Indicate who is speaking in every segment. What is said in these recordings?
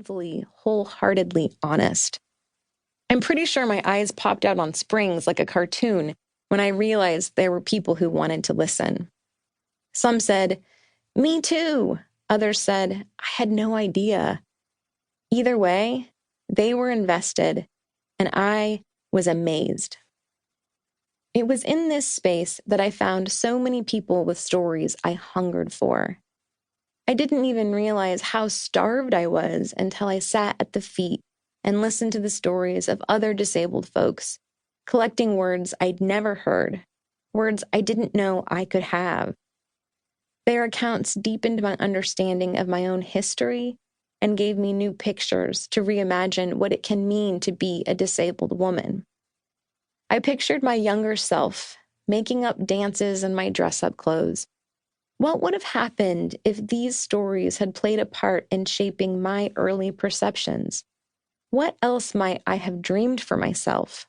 Speaker 1: painfully, wholeheartedly honest. I'm pretty sure my eyes popped out on springs like a cartoon when I realized there were people who wanted to listen. Some said, "Me too." Others said, "I had no idea." Either way, they were invested, and I was amazed. It was in this space that I found so many people with stories I hungered for. I didn't even realize how starved I was until I sat at the feet and listened to the stories of other disabled folks, collecting words I'd never heard, words I didn't know I could have. Their accounts deepened my understanding of my own history and gave me new pictures to reimagine what it can mean to be a disabled woman. I pictured my younger self making up dances in my dress-up clothes. What would have happened if these stories had played a part in shaping my early perceptions? What else might I have dreamed for myself?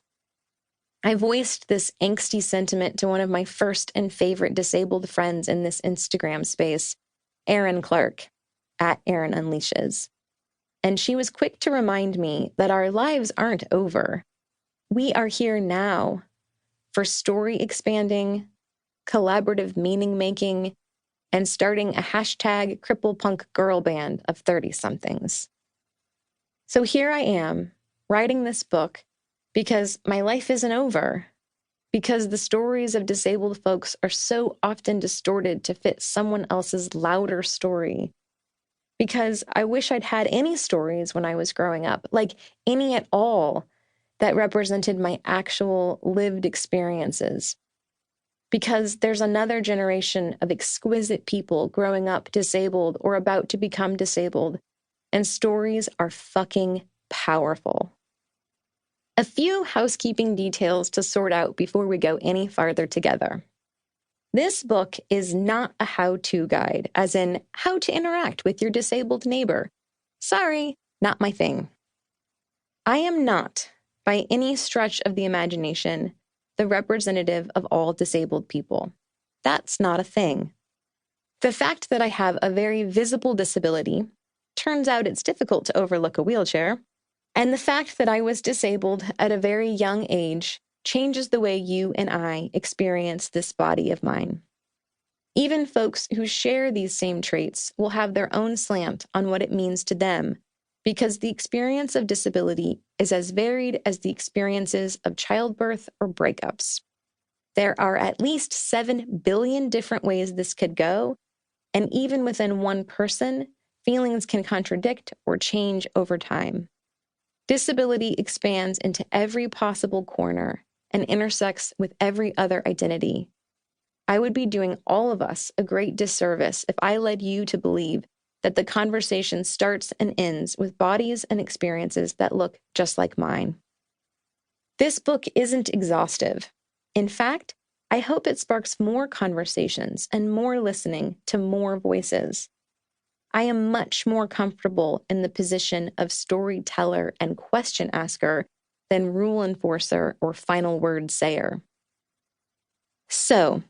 Speaker 1: I voiced this angsty sentiment to one of my first and favorite disabled friends in this Instagram space, Erin Clark, at Erin Unleashes. And she was quick to remind me that our lives aren't over. We are here now for story expanding, collaborative meaning making, and starting a hashtag cripple punk girl band of 30-somethings. So here I am, writing this book because my life isn't over, because the stories of disabled folks are so often distorted to fit someone else's louder story, because I wish I'd had any stories when I was growing up, like any at all, that represented my actual lived experiences. Because there's another generation of exquisite people growing up disabled or about to become disabled, and stories are fucking powerful. A few housekeeping details to sort out before we go any farther together. This book is not a how-to guide, as in how to interact with your disabled neighbor. Sorry, not my thing. I am not, by any stretch of the imagination, the representative of all disabled people. That's not a thing. The fact that I have a very visible disability, turns out it's difficult to overlook a wheelchair, and the fact that I was disabled at a very young age changes the way you and I experience this body of mine. Even folks who share these same traits will have their own slant on what it means to them, because the experience of disability is as varied as the experiences of childbirth or breakups. There are at least 7 billion different ways this could go, and even within one person, feelings can contradict or change over time. Disability expands into every possible corner and intersects with every other identity. I would be doing all of us a great disservice if I led you to believe that the conversation starts and ends with bodies and experiences that look just like mine. This book isn't exhaustive. In fact, I hope it sparks more conversations and more listening to more voices. I am much more comfortable in the position of storyteller and question asker than rule enforcer or final word sayer. So,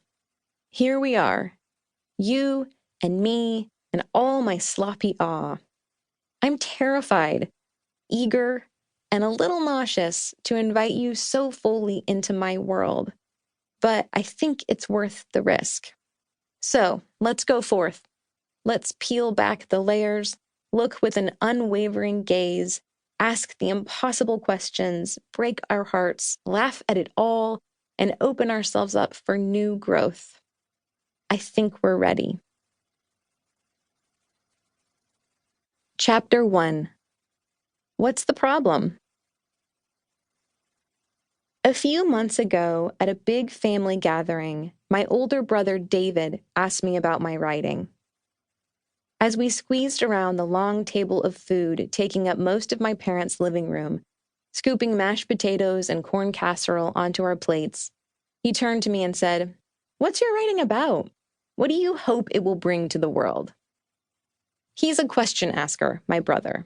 Speaker 1: here we are, you and me and all my sloppy awe. I'm terrified, eager, and a little nauseous to invite you so fully into my world, but I think it's worth the risk. So, let's go forth. Let's peel back the layers, look with an unwavering gaze, ask the impossible questions, break our hearts, laugh at it all, and open ourselves up for new growth. I think we're ready. Chapter 1. What's the problem? A few months ago, at a big family gathering, my older brother David asked me about my writing. As we squeezed around the long table of food taking up most of my parents' living room, scooping mashed potatoes and corn casserole onto our plates, he turned to me and said, "What's your writing about? What do you hope it will bring to the world?" He's a question asker, my brother.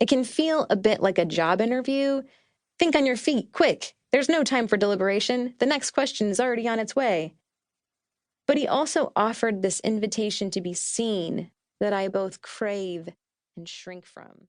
Speaker 1: It can feel a bit like a job interview. Think on your feet, quick. There's no time for deliberation. The next question is already on its way. But he also offered this invitation to be seen that I both crave and shrink from.